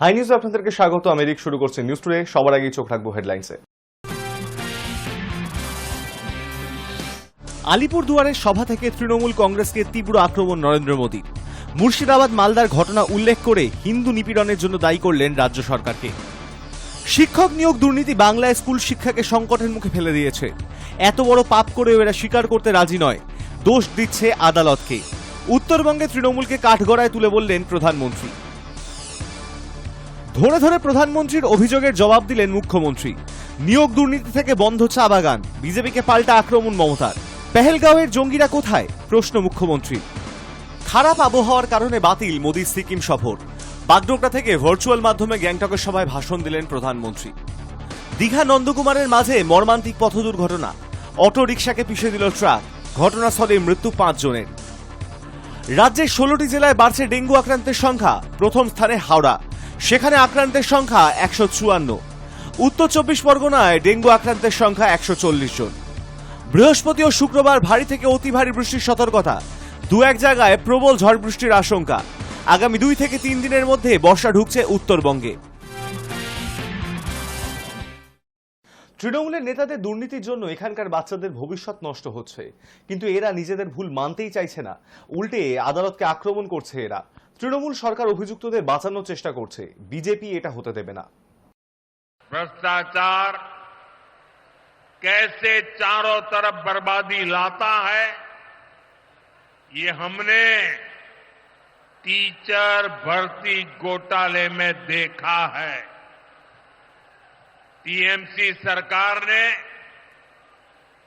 High নিউজে আপনাদেরকে স্বাগত। আমি রিক শুরু করছি নিউজ টুডে। সবার আগে চোখ রাখবো হেডলাইন্সে। আলিপুরদুয়ারের সভা থেকে তৃণমূল কংগ্রেসকে তীব্র আক্রমণ নরেন্দ্র মোদী। মুর্শিদাবাদ মালদার ঘটনা উল্লেখ করে হিন্দু নিপীড়নের জন্য দায়ী করলেন রাজ্য সরকারকে। শিক্ষক নিয়োগ দুর্নীতি বাংলায় স্কুল শিক্ষাকে সংকটের মুখে ফেলে দিয়েছে। এত বড় পাপ করেও এরা স্বীকার করতে রাজি নয়, দোষ দিচ্ছে আদালতকে। উত্তরবঙ্গে তৃণমূলকে কাঠগড়ায় তুলে বললেন প্রধানমন্ত্রী। ধরে ধরে প্রধানমন্ত্রীর অভিযোগের জবাব দিলেন মুখ্যমন্ত্রী। নিয়োগ দুর্নীতি থেকে বন্ধ চা বাগান, বিজেপিকে পাল্টা আক্রমণ মমতার। পেহেলগাঁওয়ের জঙ্গিরা কোথায়, প্রশ্ন মুখ্যমন্ত্রী। খারাপ আবহাওয়ার কারণে বাতিল মোদীর সিকিম সফর। বাগডোগরা থেকে ভার্চুয়াল মাধ্যমে গ্যাংটকের সভায় ভাষণ দিলেন প্রধানমন্ত্রী। দীঘা নন্দকুমারের মাঝে মর্মান্তিক পথ দুর্ঘটনা, অটো রিকশাকে পিষে দিল ট্রাক। ঘটনাস্থলে মৃত্যু 5 জনের। রাজ্যের 16টি জেলায় বাড়ছে ডেঙ্গু আক্রান্তের সংখ্যা। প্রথম স্থানে হাওড়া, সেখানে আক্রান্তের সংখ্যা 154। উত্তর 24 পরগনায় ডেঙ্গু আক্রান্তের সংখ্যা 140 জন। বৃহস্পতি ও শুক্রবার ভারী থেকে অতি ভারী বৃষ্টির সতর্কতা। 2-1 জায়গায় প্রবল ঝড় বৃষ্টির আশঙ্কা। আগামী 2 থেকে 3 দিনের মধ্যে বর্ষা ঢুকছে উত্তরবঙ্গে। তৃণমূলের নেতাদের দুর্নীতির জন্য এখানকার বাচ্চাদের ভবিষ্যৎ নষ্ট হচ্ছে, কিন্তু এরা নিজেদের ভুল মানতেই চাইছে না। উল্টে আদালতকে আক্রমণ করছে এরা। তৃণমূল সরকার অভিযুক্তদের বাঁচানোর চেষ্টা করছে, বিজেপি এটা হতে দেবে না। भ्रष्टाचार कैसे चारों तरफ बर्बादी लाता है, ये हमने टीचर भर्ती घोटाले में देखा है। टीएमसी सरकार ने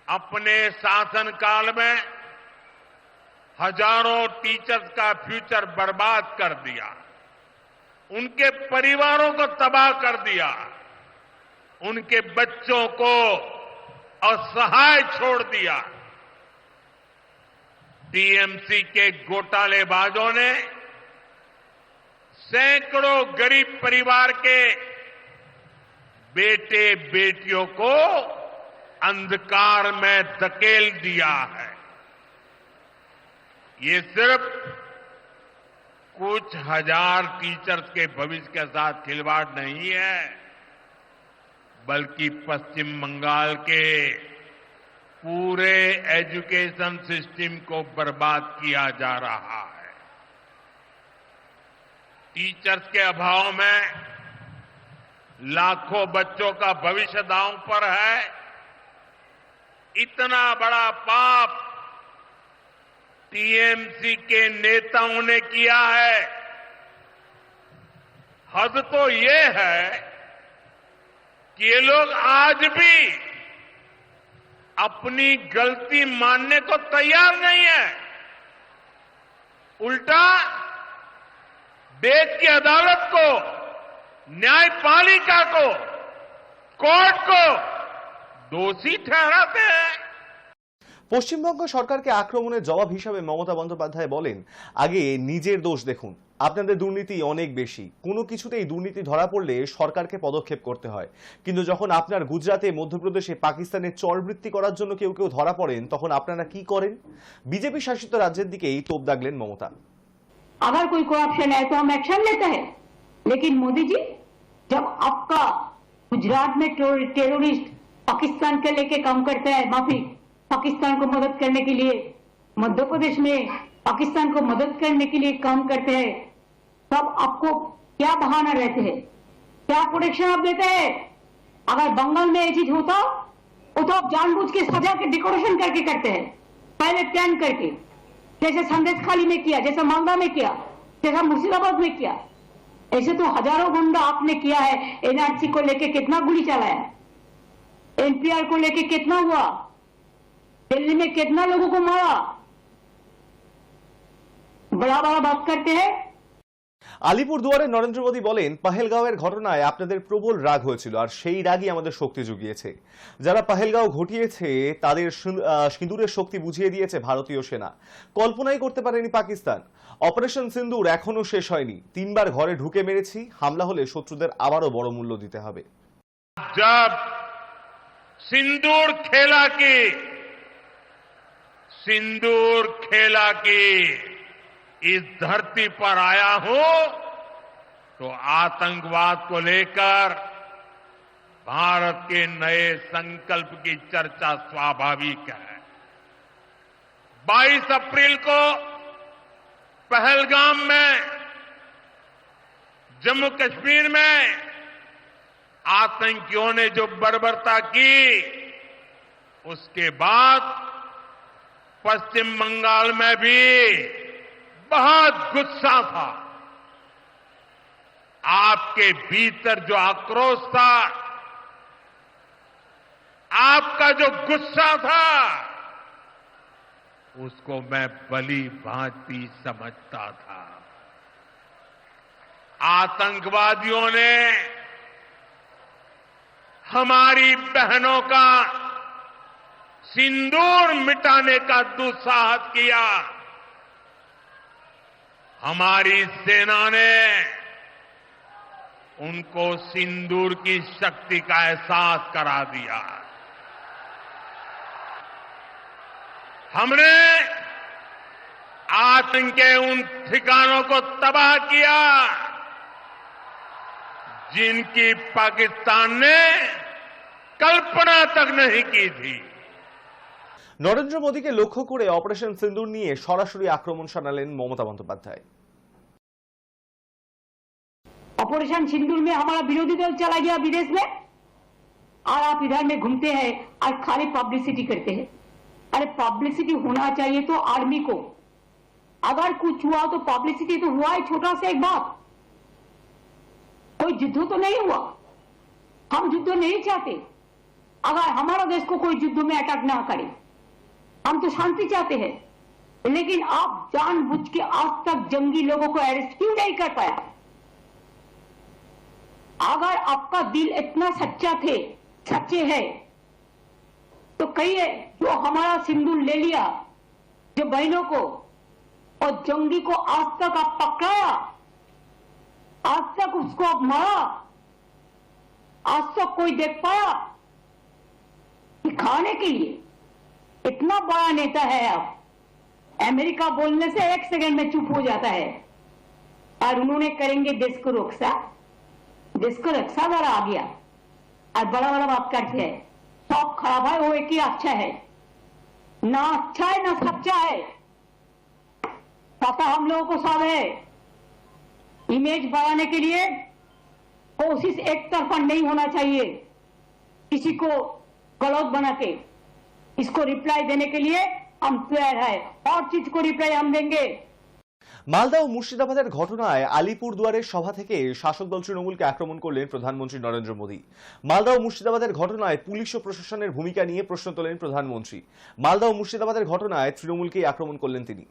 अपने शासनकाल में हजारों टीचर्स का फ्यूचर बर्बाद कर दिया, उनके परिवारों को तबाह कर दिया, उनके बच्चों को असहाय छोड़ दिया। टीएमसी के घोटालेबाजों ने सैकड़ों गरीब परिवार के बेटे बेटियों को अंधकार में धकेल दिया है। ये सिर्फ कुछ हजार टीचर्स के भविष्य के साथ खिलवाड़ नहीं है, बल्कि पश्चिम बंगाल के पूरे एजुकेशन सिस्टम को बर्बाद किया जा रहा है। टीचर्स के अभाव में लाखों बच्चों का भविष्य दांव पर है। इतना बड़ा पाप टीएमसी के नेताओं ने किया है। हद तो ये है कि ये लोग आज भी अपनी गलती मानने को तैयार नहीं है। उल्टा देश की अदालत को, न्यायपालिका को, कोर्ट को दोषी ठहराते हैं। পশ্চিমবঙ্গ সরকারকে আক্রমণের জবাব হিসাবে মমতা বন্দ্যোপাধ্যায় বলেন, আগে নিজের দোষ দেখুন, আপনাদের দুর্নীতি অনেক বেশি। কোনো কিছুতেই দুর্নীতি ধরা পড়লে সরকারকে পদক্ষেপ করতে হয়, কিন্তু যখন আপনার গুজরাটে, মধ্যপ্রদেশে পাকিস্তানের চরবৃত্তি করার জন্য কেউ কেউ ধরা পড়েন, তখন আপনারা কি করেন? বিজেপি শাসিত রাজ্যের দিকেই তোপ দাগলেন মমতা। अगर कोई करप्शन है तो हम एक्शन लेते हैं, लेकिन मोदी जी, जब आपका गुजरात में टेररिस्ट पाकिस्तान के लेके काम करता है, माफी, पाकिस्तान को मदद करने के लिए, मध्य प्रदेश में पाकिस्तान को मदद करने के लिए काम करते हैं, तब आपको क्या बहाना रहते हैं, क्या प्रोटेक्शन आप देते हैं? अगर बंगाल में ये चीज होता तो आप जानबूझ के सजा के डेकोरेशन करके करते हैं, पहले प्लान करके, जैसे संदेशखाली में किया, जैसे मालदा में किया, जैसा मुर्शिदाबाद में किया। ऐसे तो हजारों गुंडा आपने किया है। एनआरसी को लेके कितना गोली चलाया, एनपीआर को लेके कितना हुआ, दिल्ली में कितना लोगों को मारा। बड़ा बड़ा बात करते हैं। আলিপুরদুয়ারে নরেন্দ্র মোদী বলেন, পাহেলগাঁওয়ের ঘটনায় আপনাদের প্রবল রাগ হয়েছিল, আর সেই রাগই আমাদের শক্তি জুগিয়েছে। যারা পাহেলগাঁও ঘটিয়েছে তাদের সিঁদুরের শক্তি বুঝিয়ে দিয়েছে ভারতীয় সেনা। কল্পনাই করতে পারেনি পাকিস্তান। অপারেশন সিন্দুর এখনো শেষ হয়নি। 3 বার ঘরে ঢুকে মেরেছি। হামলা হলে শত্রুদের আবারও বড় মূল্য দিতে হবে। जब सिंदूर खेला की इस धरती पर आया हूं, तो आतंकवाद को लेकर भारत के नए संकल्प की चर्चा स्वाभाविक है। 22 अप्रैल को पहलगाम में, जम्मू कश्मीर में आतंकियों ने जो बर्बरता की, उसके बाद पश्चिम बंगाल में भी बहुत गुस्सा था। आपके भीतर जो आक्रोश था, आपका जो गुस्सा था, उसको मैं भली भांति समझता था। आतंकवादियों ने हमारी बहनों का सिंदूर मिटाने का दुस्साहस किया। हमारी सेना ने उनको सिंदूर की शक्ति का एहसास करा दिया। हमने आतंक के उन ठिकानों को तबाह किया जिनकी पाकिस्तान ने कल्पना तक नहीं की थी। নরেন্দ্র মোদীকে লক্ষ্য করে অপারেশন সিন্দুর নিয়ে সরাসরি আক্রমণ শানালেন মমতা বন্দ্যোপাধ্যায়। ऑपरेशन सिंदूर में हमारा विरोधी दल चला गया विदेश में, और आप इधर में घूमते हैं और खाली पब्लिसिटी करते हैं। अरे पब्लिसिटी होना चाहिए तो आर्मी को, अगर कुछ हुआ तो पब्लिसिटी तो हुआ है। छोटा सा एक बात, कोई युद्ध तो नहीं हुआ, हम युद्ध नहीं चाहते। अगर हमारा देश को कोई युद्ध में अटैक ना करे, हम तो शांति चाहते हैं। लेकिन आप जानबूझ के आज तक जंगी लोगों को अरेस्ट क्यों नहीं कर पाया? अगर आपका दिल इतना सच्चे है तो कहिए, जो हमारा सिंदूर ले लिया, जो बहनों को और जंगी को आज तक आप पकड़ाया, आज तक उसको आप मारा, आज तक कोई देख पाया? दिखाने के लिए इतना बड़ा नेता है आप। अमेरिका बोलने से 1 सेकंड में चुप हो जाता है, और उन्होंने करेंगे देश को रक्षा। देश को रक्षा वाला आ गया और बड़ा बड़ा बात करते हैं। सब खराब है, वो एक ही अच्छा है। ना अच्छा है ना सच्चा है, पता हम लोगों को सब है। इमेज बढ़ाने के लिए कोशिश एक तरफा नहीं होना चाहिए, किसी को गलत बना के। इसको रिप्लाई देने के लिए हम तैयार है, और चीज को रिप्लाई हम देंगे। মালদা ও মুর্শিদাবাদের ঘটনায় আলিপুরদুয়ারের সভা থেকে শাসক দল তৃণমূলকে আক্রমণ করলেন প্রধানমন্ত্রী নরেন্দ্র মোদী। মালদা ও মুর্শিদাবাদের ঘটনায় পুলিশ ও প্রশাসনের ভূমিকা নিয়ে প্রশ্ন তোলেন প্রধানমন্ত্রী। মালদা ও মুর্শিদাবাদের ঘটনায় তৃণমূলকেই আক্রমণ করলেন তিনি।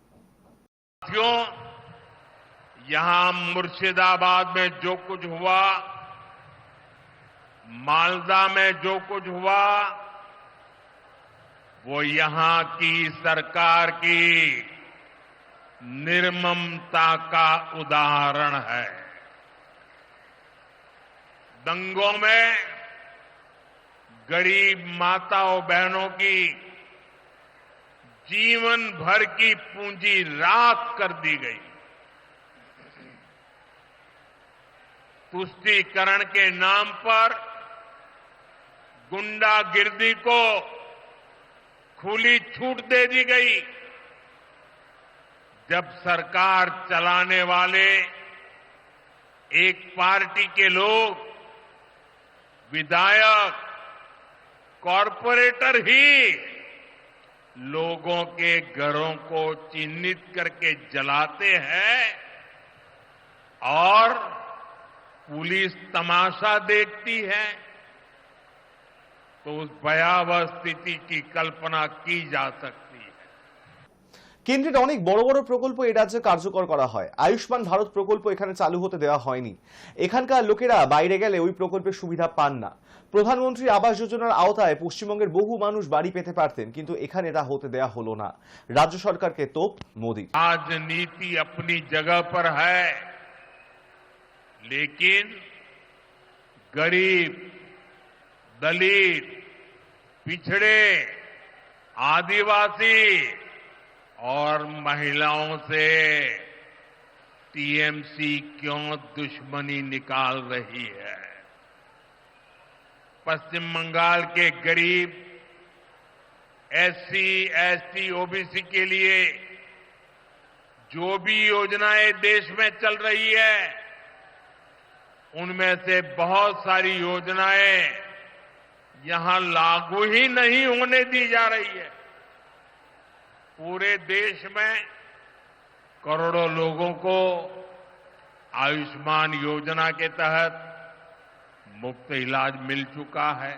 यहां मुर्शिदाबाद में जो कुछ हुआ, मालदा में जो कुछ हुआ, वो यहां की सरकार की निर्ममता का उदाहरण है। दंगों में गरीब माताओं बहनों की जीवन भर की पूंजी राख कर दी गई। तुष्टीकरण के नाम पर गुंडागिर्दी को खुली छूट दे दी गई। जब सरकार चलाने वाले एक पार्टी के लोग, विधायक, कॉरपोरेटर ही लोगों के घरों को चिन्हित करके जलाते हैं और पुलिस तमाशा देखती है, तो उस भयावह स्थिति की कल्पना की जा सकती है। কেন্দ্রের অনেক বড় বড় প্রকল্প এই রাজ্যে কার্যকর করা হয়। আয়ুষ্মান ভারত প্রকল্প এখানে চালু হতে দেওয়া হয়নি। এখানকার লোকেরা বাইরে গেলে ওই প্রকল্পের সুবিধা পান না। প্রধানমন্ত্রী আবাস যোজনার আওতায় পশ্চিমবঙ্গের বহু মানুষ বাড়ি পেতে পারতেন, কিন্তু এখানে তা হতে দেওয়া হলো না। রাজ্য সরকারকে তোপ মোদি। राजनीति अपनी जगह पर है, लेकिन गरीब, दलित, पिछड़े, आदिवासी और महिलाओं से टीएमसी क्यों दुश्मनी निकाल रही है। पश्चिम बंगाल के गरीब एससी, एसटी, ओबीसी के लिए जो भी योजनाएं देश में चल रही है, उनमें से बहुत सारी योजनाएं यहां लागू ही नहीं होने दी जा रही है। पूरे देश में करोड़ों लोगों को आयुष्मान योजना के तहत मुफ्त इलाज मिल चुका है,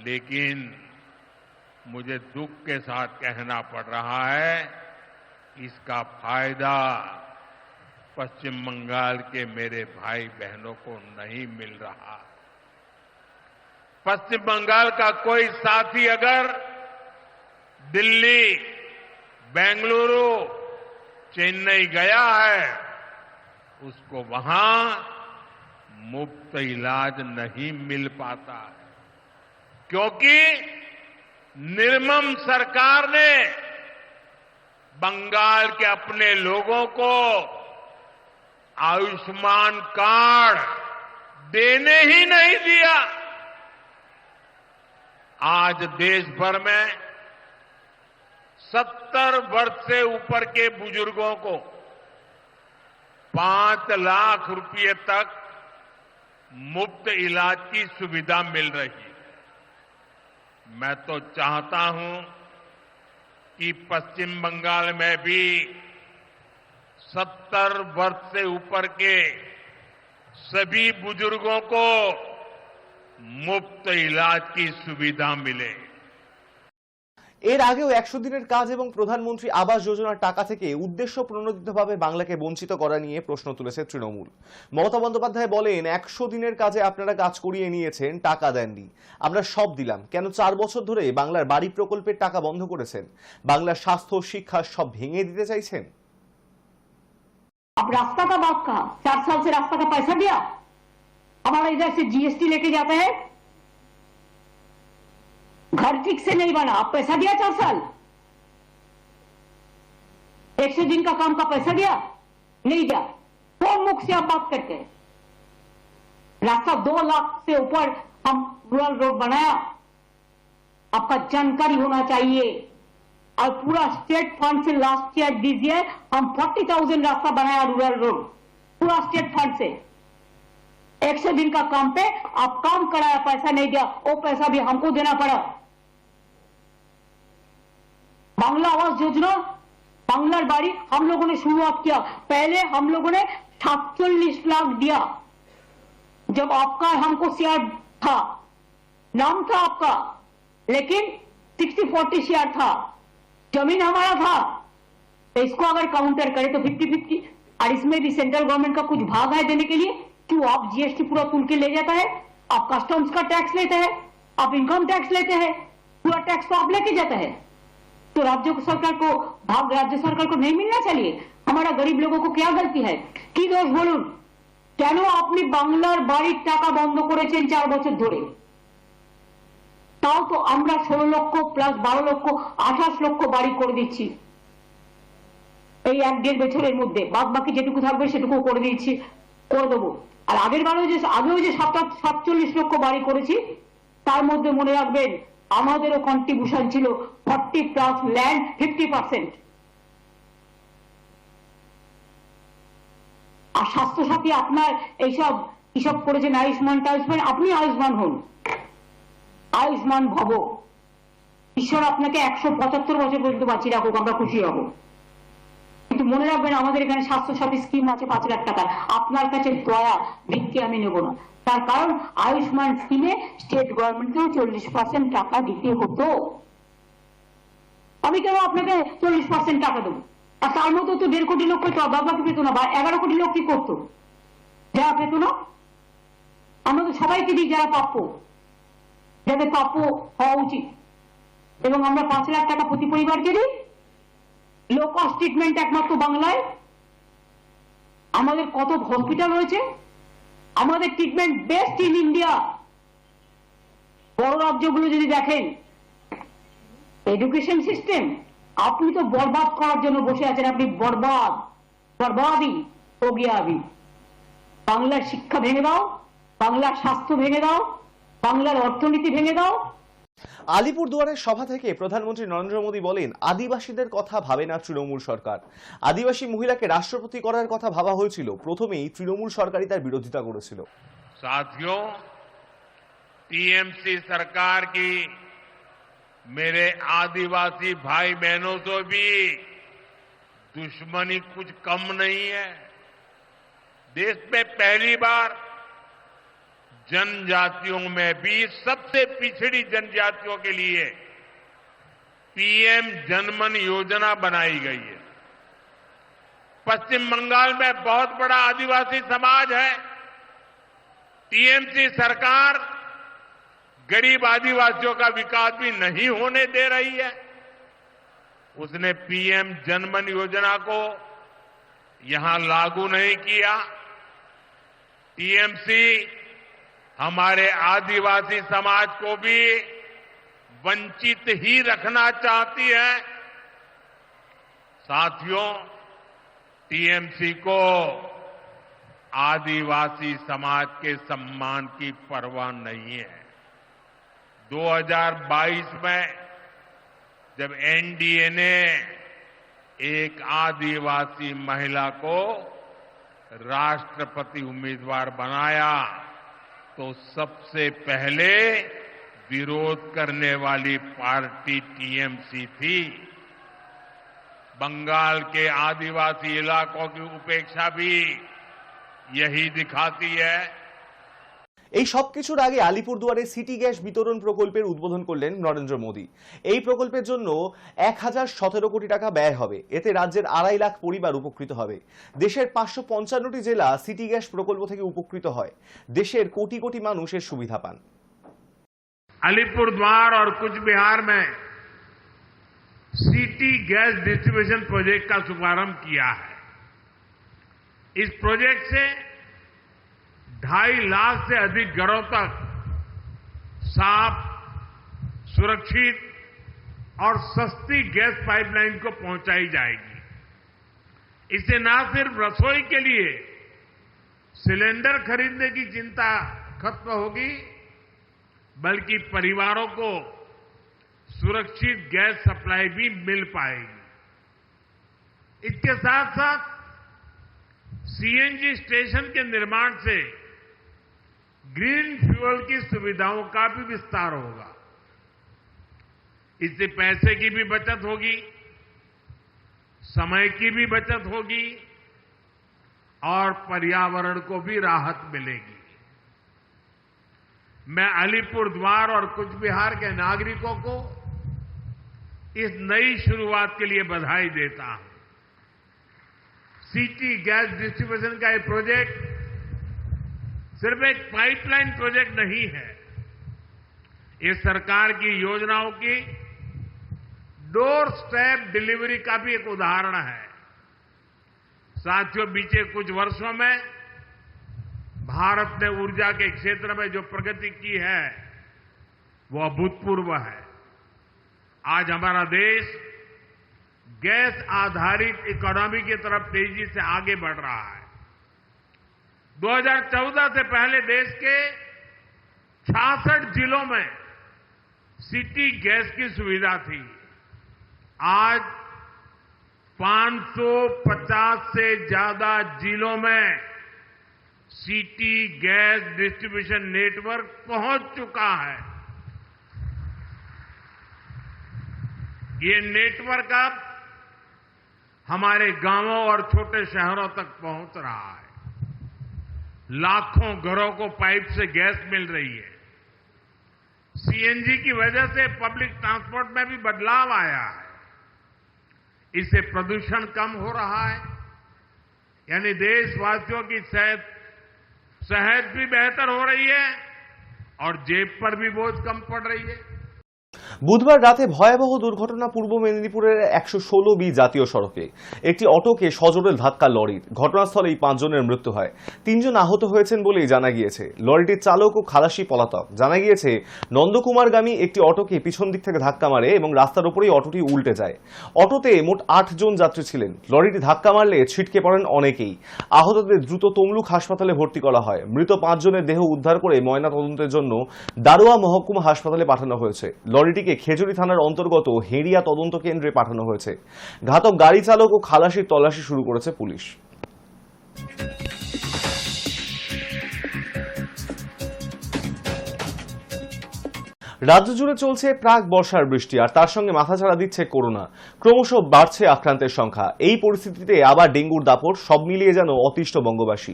लेकिन मुझे दुख के साथ कहना पड़ रहा है, इसका फायदा पश्चिम बंगाल के मेरे भाई बहनों को नहीं मिल रहा। पश्चिम बंगाल का कोई साथी अगर दिल्ली, बेंगलुरु, चेन्नई गया है, उसको वहां मुफ्त इलाज नहीं मिल पाता है, क्योंकि निर्मम सरकार ने बंगाल के अपने लोगों को आयुष्मान कार्ड देने ही नहीं दिया। आज देश भर में 70 वर्ष से ऊपर के बुजुर्गों को 5 लाख रुपए तक मुफ्त इलाज की सुविधा मिल रही है। मैं तो चाहता हूं कि पश्चिम बंगाल में भी 70 वर्ष से ऊपर के सभी बुजुर्गों को मुफ्त इलाज की सुविधा मिले। এর আগেও 100 দিনের কাজ এবং প্রধানমন্ত্রী আবাস যোজনার টাকা থেকে উদ্দেশ্য প্রণোদিতভাবে বাংলাকে বঞ্চিত করা নিয়ে প্রশ্ন তুলেছে তৃণমূল। মমতা বন্দ্যোপাধ্যায় বলেন, 100 দিনের কাজে আপনারা কাজ করিয়ে নিয়েছেন, টাকা দেননি। আমরা সব দিলাম, কেন 4 বছর ধরে বাংলার বাড়ি প্রকল্পের টাকা বন্ধ করেছেন? বাংলার স্বাস্থ্য, শিক্ষা সব ভেঙে দিতে চাইছেন? अब रास्ता का बात कहा, 4 साल से रास्ता का पैसा दिया। हमारा इधर से जीएसटी लेके जाता है, घर ठीक से नहीं बना, अब पैसा दिया 4 साल। 100 दिन का काम का पैसा दिया, नहीं दिया। कौन मुख से आप बात करते हैं? रास्ता 2 लाख से ऊपर हम रूरल रोड बनाया, आपका जानकारी होना चाहिए। और पूरा स्टेट फंड से लास्ट ईयर दीजिए, हम 40,000 रास्ता बनाया रूरल रोड, पूरा स्टेट फंड से। 100 दिन का काम पे आप काम कराया, पैसा नहीं दिया, वो पैसा भी हमको देना पड़ा। बांग्ला आवास योजना, बांग्लार बाड़ी हम लोगों ने शुरुआत किया। पहले हम लोगों ने 47 लाख दिया, जब आपका हमको शेयर था, नाम था आपका, लेकिन 60-40 शेयर था, जमीन हमारा था। तो इसको अगर काउंटर करें तो 50-50, और इसमें भी सेंट्रल गवर्नमेंट का कुछ भाग है देने के लिए। क्यों? आप जीएसटी पूरा तुल के ले जाता है, आप कस्टम्स का टैक्स लेते हैं, आप इनकम टैक्स लेते हैं, पूरा टैक्स तो आप लेके जाता है। तो राज्य सरकार को भाग राज्य सरकार को नहीं मिलना चाहिए? हमारा गरीब लोगों को क्या गलती है? কি দোষ বলুন? কেন আপনি বাংলার বাড়ির টাকা বন্ধ করেছেন 4 বছর ধরে? তাও তো আমরা 16 লক্ষ প্লাস 12 লক্ষ 28 লক্ষ বাড়ি করে দিচ্ছি এই 1-1.5 বছরের মধ্যে। বাদ বাকি যেটুকু থাকবে সেটুকু করে দিচ্ছি, করে দেবো। আর আগেও যে 47 লক্ষ বাড়ি করেছি, তার মধ্যে মনে রাখবেন আমাদেরও কন্ট্রিবিউশন ছিল 40 প্লাস ল্যান্ড 50%। আর স্বাস্থ্য সাথী আপনার এইসব কিসব করেছেন, আয়ুষ্মান, আপনি আয়ুষ্মান হন, আয়ুষ্মান ভব। ঈশ্বর আপনাকে 175 বছর পর্যন্ত বাঁচিয়ে রাখুক, আমরা খুশি হব। কিন্তু মনে রাখবেন আমাদের এখানে স্বাস্থ্য সাথী স্কিম আছে 5 লাখ টাকা। আপনার কাছে দয়া ভিক্ষে আমি নেব না, তার কারণ আয়ুষ্মান স্কিমে স্টেট গভর্নমেন্টকেও 40% টাকা দিতে হতো। আমি কেন আপনাকে 40% টাকা দেবো? আর তার মধ্যে তো 1.5 কোটি লোক পেত, বাকি পেত না, বা 11 কোটি লোক কি করতো যারা পেত না? আমরা তো সবাইকে দিই যারা প্রাপ্য, যাদের প্রাপ্য হওয়া উচিত। এবং আমরা 5 লাখ টাকা প্রতি পরিবারকে দিই। লো কস্ট ট্রিটমেন্ট একমাত্র বাংলায়। আমাদের কত হসপিটাল রয়েছে, আমাদের ট্রিটমেন্ট বেস্ট ইন ইন্ডিয়া। বড় রাজ্যগুলো যদি দেখেন, এডুকেশন সিস্টেম আপনি তো বরবাদ করার জন্য বসে আছেন। আপনি বরবাদ, बर्बादी हो गया अभी। বাংলার শিক্ষা ভেঙে দাও, বাংলার স্বাস্থ্য ভেঙে দাও, বাংলার অর্থনীতি ভেঙে দাও। আলিপুরদুয়ারের সভা থেকে প্রধানমন্ত্রী নরেন্দ্র মোদী বলেন, আদিবাসীদের কথা ভাবে না তৃণমূল সরকার। আদিবাসী মহিলাকে রাষ্ট্রপতি করার কথা ভাবা হয়েছিল, প্রথমেই তৃণমূল সরকারই তার বিরোধিতা করেছিল। साथियों, टीएमसी सरकार की मेरे आदिवासी भाई बहनों से भी दुश्मनी कुछ कम नहीं है। देश में पहली बार जनजातियों में भी सबसे पिछड़ी जनजातियों के लिए पीएम जनमन योजना बनाई गई है। पश्चिम बंगाल में बहुत बड़ा आदिवासी समाज है। टीएमसी सरकार गरीब आदिवासियों का विकास भी नहीं होने दे रही है। उसने पीएम जनमन योजना को यहां लागू नहीं किया। टीएमसी हमारे आदिवासी समाज को भी वंचित ही रखना चाहती है। साथियों, टीएमसी को आदिवासी समाज के सम्मान की परवाह नहीं है। 2022 में जब एनडीए ने एक आदिवासी महिला को राष्ट्रपति उम्मीदवार बनाया तो सबसे पहले विरोध करने वाली पार्टी टीएमसी थी। बंगाल के आदिवासी इलाकों की उपेक्षा भी यही दिखाती है। এই সবকিছুর আগে আলিপুরদুয়ারে সিটি গ্যাস বিতরণ প্রকল্পের উদ্বোধন করলেন নরেন্দ্র মোদী। এই প্রকল্পের জন্য 1017 কোটি টাকা ব্যয় হবে। এতে রাজ্যের 2.5 লাখ পরিবার উপকৃত হবে। দেশের 555টি জেলা সিটি গ্যাস প্রকল্প থেকে উপকৃত হয়। দেশের কোটি কোটি মানুষ এর সুবিধা পান। अलीपुरद्वार और कुछ बिहार में सिटी गैस डिस्ट्रीब्यूशन प्रोजेक्ट का शुभारंभ किया है। इस प्रोजेक्ट से 2.5 लाख से अधिक घरों तक साफ, सुरक्षित और सस्ती गैस पाइपलाइन को पहुंचाई जाएगी। इससे न सिर्फ रसोई के लिए सिलेंडर खरीदने की चिंता खत्म होगी, बल्कि परिवारों को सुरक्षित गैस सप्लाई भी मिल पाएगी। इसके साथ साथ सीएनजी स्टेशन के निर्माण से ग्रीन फ्यूल की सुविधाओं का भी विस्तार होगा। इससे पैसे की भी बचत होगी, समय की भी बचत होगी और पर्यावरण को भी राहत मिलेगी। मैं अलीपुरद्वार और कुछ बिहार के नागरिकों को इस नई शुरुआत के लिए बधाई देता हूं। सिटी गैस डिस्ट्रीब्यूशन का ये प्रोजेक्ट सिर्फ एक पाइपलाइन प्रोजेक्ट नहीं है, ये सरकार की योजनाओं की डोर स्टेप डिलीवरी का भी एक उदाहरण है। साथियों, बीते कुछ वर्षों में भारत ने ऊर्जा के क्षेत्र में जो प्रगति की है वो अभूतपूर्व है। आज हमारा देश गैस आधारित इकोनॉमी की तरफ तेजी से आगे बढ़ रहा है। 2014 से पहले देश के 66 जिलों में सिटी गैस की सुविधा थी। आज 550 से ज्यादा जिलों में सिटी गैस डिस्ट्रीब्यूशन नेटवर्क पहुंच चुका है। ये नेटवर्क अब हमारे गांवों और छोटे शहरों तक पहुंच रहा है। लाखों घरों को पाइप से गैस मिल रही है। सीएनजी की वजह से पब्लिक ट्रांसपोर्ट में भी बदलाव आया है। इससे प्रदूषण कम हो रहा है, यानी देशवासियों की सेहत भी बेहतर हो रही है और जेब पर भी बोझ कम पड़ रही है। বুধবার রাতে ভয়াবহ দুর্ঘটনা পূর্ব মেদিনীপুরের 116B জাতীয় সড়কে একটি অটোকে সজোরে ধাক্কা লরির। ঘটনাস্থলেই 5 জনের মৃত্যু হয়, 3 জন আহত হয়েছেন বলেই জানা গিয়েছে। লরিটির চালক ও খালাসি পলাতক। জানা গিয়েছে নন্দকুমারগামী একটি অটোকে পিছন দিক থেকে ধাক্কা মারে এবং রাস্তার উপরেই অটোটি উল্টে যায়। অটোতে মোট 8 জন যাত্রী ছিলেন। লরিটি ধাক্কা মারলে ছিটকে পড়েন অনেকেই। আহতদের দ্রুত তমলুক হাসপাতালে ভর্তি করা হয়। মৃত 5 জনের দেহ উদ্ধার করে ময়নাতদন্তের জন্য দারোয়া মহকুমা হাসপাতালে পাঠানো হয়েছে। লরিটিকে খেজুরি থানার অন্তর্গত হেরিয়া তদন্ত কেন্দ্রে পাঠানো হয়েছে। ঘাতক গাড়ি চালক ও খালাসির তল্লাশি শুরু করেছে পুলিশ। রাজ্য জুড়ে চলছে প্রাক বর্ষার বৃষ্টি, আর তার সঙ্গে মাথাচাড়া দিচ্ছে করোনা। ক্রমশ বাড়ছে আক্রান্তের সংখ্যা। এই পরিস্থিতিতে আবার ডেঙ্গুর দাপট, সব মিলিয়ে যেন অতিষ্ঠ বঙ্গবাসী।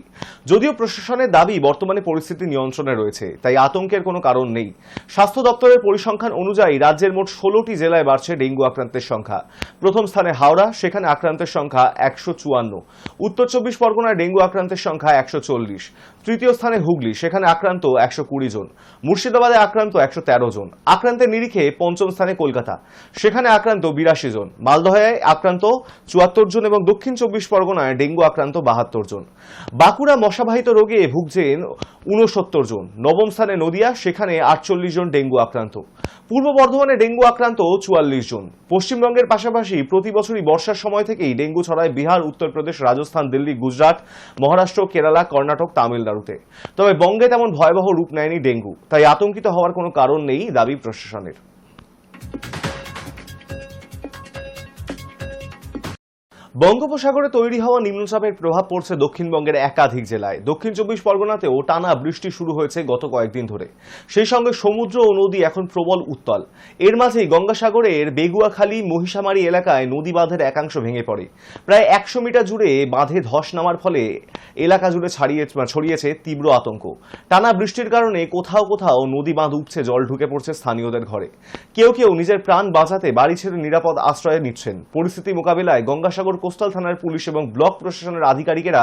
যদিও প্রশাসনের দাবি বর্তমানে পরিস্থিতি নিয়ন্ত্রণে রয়েছে, তাই আতঙ্কের কোনো কারণ নেই। স্বাস্থ্য দপ্তরের পরিসংখ্যান অনুযায়ী রাজ্যের মোট 16টি জেলায় বাড়ছে ডেঙ্গু আক্রান্তের সংখ্যা। প্রথম স্থানে হাওড়া, সেখানে আক্রান্তের সংখ্যা 154। উত্তর 24 পরগনায় ডেঙ্গু আক্রান্তের সংখ্যা 140। তৃতীয় স্থানে হুগলি, সেখানে আক্রান্ত 120 জন। মুর্শিদাবাদে আক্রান্ত 113 জন। আক্রান্তের নিরিখে পঞ্চম স্থানে কলকাতা, সেখানে আক্রান্ত 82 জন। মালদহে আক্রান্ত 74 জন এবং দক্ষিণ 24 পরগনায় ডেঙ্গু আক্রান্ত 72 জন। বাঁকুড়া মশাবাহিত রোগে ভুগছেন 69 জন। নবম স্থানে নদিয়া, সেখানে 48 জন ডেঙ্গু আক্রান্ত। পূর্ব বর্ধমানে ডেঙ্গু আক্রান্ত 44 জন। পশ্চিমবঙ্গের পাশাপাশি প্রতি বছরই বর্ষার সময় থেকেই ডেঙ্গু ছড়ায় বিহার, উত্তরপ্রদেশ, রাজস্থান, দিল্লি, গুজরাট, মহারাষ্ট্র, কেরালা, কর্ণাটক, তামিলনাড়ুতে। তবে বঙ্গে তেমন ভয়াবহ রূপ নেয়নি ডেঙ্গু, তাই আতঙ্কিত হওয়ার কোনো কারণ নেই দাবি প্রশাসনের। বঙ্গোপসাগরে তৈরি হওয়া নিম্নচাপের প্রভাব পড়ছে দক্ষিণবঙ্গের একাধিক জেলায়। দক্ষিণ 24 পরগনাতেও টানা বৃষ্টি শুরু হয়েছে গত কয়েকদিন ধরে। সেই সঙ্গে সমুদ্র ও নদী এখন প্রবল উত্তাল। এর মাঝেই গঙ্গাসাগরের বেগুয়াখালী, মহিষামারী এলাকায় নদী বাঁধের একাংশ ভেঙে পড়ে। প্রায় 100 মিটার জুড়ে বাঁধে ধস নামার ফলে এলাকা জুড়ে ছড়িয়েছে তীব্র আতঙ্ক। টানা বৃষ্টির কারণে কোথাও কোথাও নদী বাঁধ উপচে জল ঢুকে পড়ছে স্থানীয়দের ঘরে। কেউ কেউ নিজের প্রাণ বাঁচাতে বাড়ি ছেড়ে নিরাপদ আশ্রয়ে নিচ্ছেন। পরিস্থিতি মোকাবিলায় গঙ্গাসাগর কোস্টাল থানার পুলিশ এবং ব্লক প্রশাসনের আধিকারিকেরা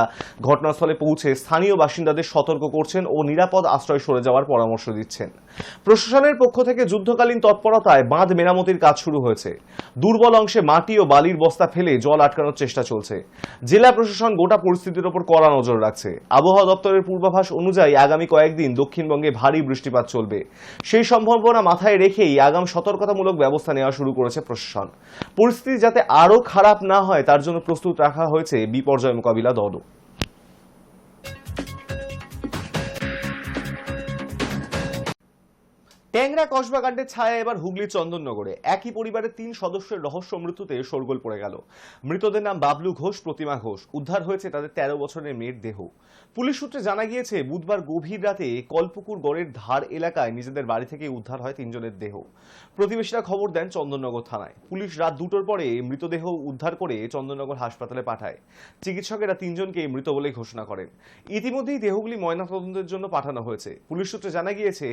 ঘটনাস্থলে পৌঁছে স্থানীয় বাসিন্দাদের সতর্ক করছেন ও নিরাপদ আশ্রয় সরে যাওয়ার পরামর্শ দিচ্ছেন। প্রশাসনের পক্ষ থেকে যুদ্ধকালীন তৎপরতায় বাঁধ মেরামতির কাজ শুরু হয়েছে। দুর্বল অংশে মাটি ও বালির বস্তা ফেলে জল আটকানোর চেষ্টা চলছে। জেলা প্রশাসন গোটা পরিস্থিতির উপর কড়া নজর রাখছে। আবহাওয়া দপ্তরের পূর্বাভাস অনুযায়ী আগামী কয়েকদিন দক্ষিণবঙ্গে ভারী বৃষ্টিপাত চলবে। সেই সম্ভাবনা মাথায় রেখেই আগাম সতর্কতামূলক ব্যবস্থা নেওয়া শুরু করেছে প্রশাসন। পরিস্থিতি যাতে আরও খারাপ না হয় তার জন্য প্রস্তুত রাখা হয়েছে বিপর্যয় মোকাবিলা দলও। ট্যাংরা কসবা কাণ্ডের ছায়া এবার হুগলির চন্দননগরে। একই পরিবারের 3 সদস্যের রহস্য মৃত্যুতে শোরগোল পড়ে গেল। মৃতদের নাম বাবলু ঘোষ, প্রতিমা ঘোষ। উদ্ধার হয়েছে তাদের 13 বছরের মেয়ের দেহ। পুলিশ সূত্রে জানা গিয়েছে বুধবার গভীর রাতে কলপুকুর গড়ের ধার এলাকায় নিজেদের বাড়ি থেকে উদ্ধার হয় 3 জনের দেহ। প্রতিবেশীরা খবর দেন চন্দননগর থানায়। পুলিশ রাত 2টোর পরে মৃতদেহ উদ্ধার করে চন্দননগর হাসপাতালে পাঠায়। চিকিৎসকেরা 3 জনকে মৃত বলে ঘোষণা করেন। ইতিমধ্যেই দেহগুলি ময়নাতদন্তের জন্য পাঠানো হয়েছে। পুলিশ সূত্রে জানা গিয়েছে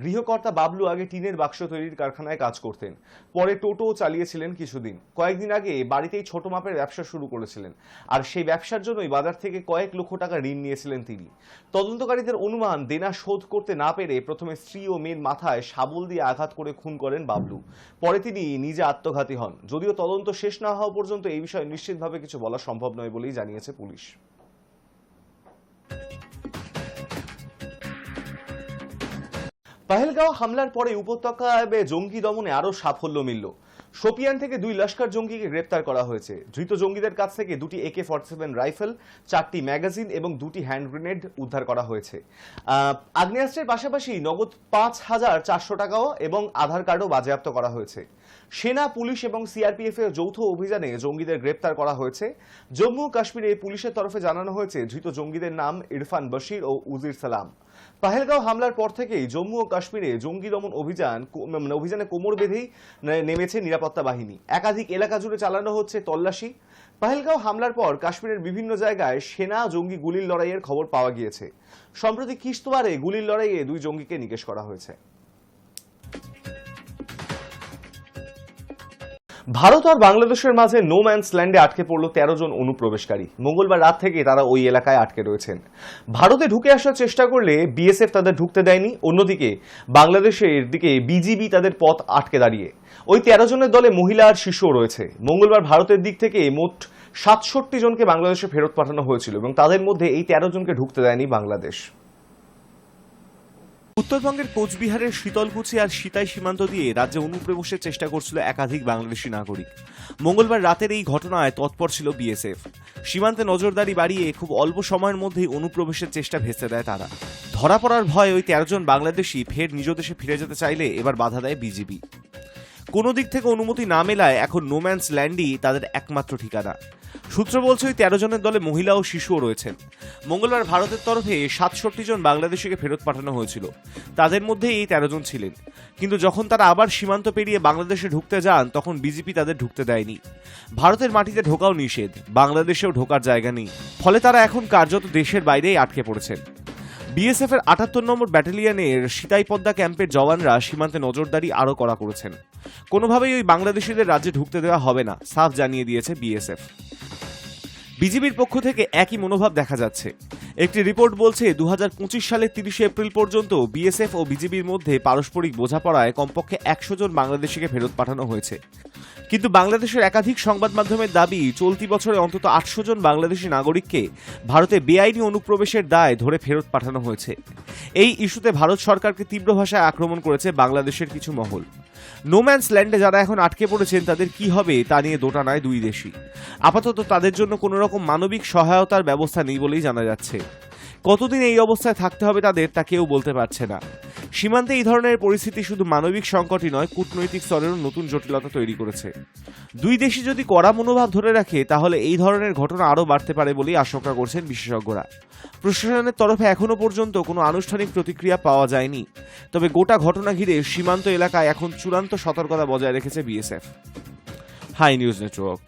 গৃহকর্তা বাবলু আগে টিনের বাক্স তৈরির কারখানায় কাজ করতেন। পরে টোটো চালিয়েছিলেন কিছুদিন। কয়েকদিন আগে বাড়িতেই ছোট মাপের ব্যবসা শুরু করেছিলেন, আর সেই ব্যবসার জন্যই বাজার থেকে কয়েক লক্ষ টাকা ঋণ নিয়েছিলেন তিনি। তদন্তকারীদের অনুমান দেনা শোধ করতে না পেরে প্রথমে স্ত্রী ও মেয়ের মাথায় শাবল দিয়ে আঘাত করে খুন করেন বাবলু। পরে তিনি নিজে আত্মঘাতী হন। যদিও তদন্ত শেষ না হওয়া পর্যন্ত এই বিষয়ে নিশ্চিতভাবে কিছু বলা সম্ভব নয় বলেই জানিয়েছে পুলিশ। পহেলগাঁও হামলার পরে উপত্যকায় জঙ্গি দমনে আরও সাফল্য মিলল। শোপিয়ান থেকে 2 লস্কর জঙ্গিকে গ্রেপ্তার করা হয়েছে। ধৃত জঙ্গিদের কাছ থেকে 2টি AK-47 রাইফেল, 4টি ম্যাগাজিন এবং 2টি হ্যান্ড গ্রেনেড উদ্ধার করা হয়েছে। আগ্নেয়াস্ত্রের পাশাপাশি নগদ 5,400 টাকাও এবং আধার কার্ডও বাজেয়াপ্ত করা হয়েছে। সেনা, পুলিশ এবং CRPF এর যৌথ অভিযানে জঙ্গিদের গ্রেপ্তার করা হয়েছে। জম্মু ও কাশ্মীরে পুলিশের তরফে জানানো হয়েছে ধৃত জঙ্গিদের নাম ইরফান বশির ও উজির সালাম। পহেলগাঁও হামলার পর থেকেই জম্মু ও কাশ্মীরে জঙ্গি দমন অভিযানে কোমর বেঁধেই নেমেছে নিরাপত্তা বাহিনী। একাধিক এলাকা জুড়ে চালানো হচ্ছে তল্লাশি। পহেলগাঁও হামলার পর কাশ্মীরের বিভিন্ন জায়গায় সেনা জঙ্গি গুলির লড়াইয়ের খবর পাওয়া গিয়েছে। সম্প্রতি কিশতওয়ারে গুলির লড়াইয়ে 2 জঙ্গিকে নিকেশ করা হয়েছে। ভারত আর বাংলাদেশের মাঝে নো ম্যানস ল্যান্ডে আটকে পড়ল 13 জন অনুপ্রবেশকারী। মঙ্গলবার রাত থেকে তারা ওই এলাকায় আটকে রয়েছেন। ভারতে ঢুকে আসার চেষ্টা করলে বিএসএফ তাদের ঢুকতে দেয়নি, অন্যদিকে বাংলাদেশের দিকে বিজিবি তাদের পথ আটকে দাঁড়িয়ে। ওই 13 জনের দলে মহিলা আর শিশুও রয়েছে। মঙ্গলবার ভারতের দিক থেকে মোট 67 জনকে বাংলাদেশে ফেরত পাঠানো হয়েছিল এবং তাদের মধ্যে এই 13 জনকে ঢুকতে দেয়নি বাংলাদেশ। উত্তরবঙ্গের কোচবিহারের শীতলকুচি আর সিতাই সীমান্ত দিয়ে রাজ্যে অনুপ্রবেশের চেষ্টা করছিল একাধিক বাংলাদেশি নাগরিক। মঙ্গলবার রাতের এই ঘটনায় তৎপর ছিল বিএসএফ। সীমান্তে নজরদারি বাড়িয়ে খুব অল্প সময়ের মধ্যেই অনুপ্রবেশের চেষ্টা ভেস্তে দেয় তারা। ধরা পড়ার ভয়ে ওই 13 জন বাংলাদেশি ফের নিজ দেশে ফিরে যেতে চাইলে এবার বাধা দেয় বিজিবি। কোনো দিক থেকে অনুমতি না মেলায় এখন নোম্যান্স ল্যান্ডই তাদের একমাত্র ঠিকানা। সূত্র বলছে ওই 13 জনের দলে মহিলা ও শিশুও রয়েছেন। মঙ্গলবার ভারতের তরফে 67 জন বাংলাদেশিকে ফেরত পাঠানো হয়েছিল, তাদের মধ্যে এই 13 জন ছিলেন। কিন্তু যখন তারা আবার সীমান্ত পেরিয়ে বাংলাদেশে ঢুকতে যান তখন বিজেপি তাদের ঢুকতে দেয়নি। ভারতের মাটিতে ঢোকাও নিষেধ, বাংলাদেশেও ঢোকার জায়গা নেই, ফলে তারা এখন কার্যত দেশের বাইরেই আটকে পড়েছেন। বিএসএফ এর 78 নম্বর ব্যাটালিয়নের সিতাইপদ্মা ক্যাম্পের জওয়ানরা সীমান্তে নজরদারি আরও কড়া করেছেন। কোনোভাবেই ওই বাংলাদেশিদের রাজ্যে ঢুকতে দেওয়া হবে না, সাফ জানিয়ে দিয়েছে বিএসএফ। বিজিবির পক্ষ থেকে একই মনোভাব দেখা যাচ্ছে। একটি রিপোর্ট বলছে 2025 সালের 30 এপ্রিল পর্যন্ত বিএসএফ ও বিজিবির মধ্যে পারস্পরিক বোঝাপড়ায় কমপক্ষে 100 জন বাংলাদেশিকে ফেরত পাঠানো হয়েছে। কিন্তু বাংলাদেশের একাধিক সংবাদ মাধ্যমের দাবি চলতি বছরে অন্তত 800 জন বাংলাদেশি নাগরিককে ভারতে বেআইনি অনুপ্রবেশের দায় ধরে ফেরত পাঠানো হয়েছে। এই ইস্যুতে ভারত সরকারকে তীব্র ভাষায় আক্রমণ করেছে বাংলাদেশের কিছু মহল। নোম্যান্স ল্যান্ডে যারা এখন আটকে পড়েছেন তাদের কি হবে তা নিয়ে দোটানায় দুই দেশই। আপাতত তাদের জন্য কোনো রকম মানবিক সহায়তার ব্যবস্থা নেই বলেই জানা যাচ্ছে। কতদিন এই অবস্থায় থাকতে হবে তাদের তা কেউ বলতে পারছে না। সীমান্তে এই ধরনের পরিস্থিতি শুধু মানবিক সংকটই নয়, কূটনৈতিক স্তরেরও নতুন জটিলতা তৈরি করেছে। দুই দেশই যদি কড়া মনোভাব ধরে রাখে তাহলে এই ধরনের ঘটনা আরও বাড়তে পারে বলেই আশঙ্কা করছেন বিশেষজ্ঞরা। প্রশাসনের তরফে এখনো পর্যন্ত কোনো আনুষ্ঠানিক প্রতিক্রিয়া পাওয়া যায়নি, তবে গোটা ঘটনা ঘিরে সীমান্ত এলাকায় এখন চূড়ান্ত সতর্কতা বজায় রেখেছে বিএসএফ। High News network.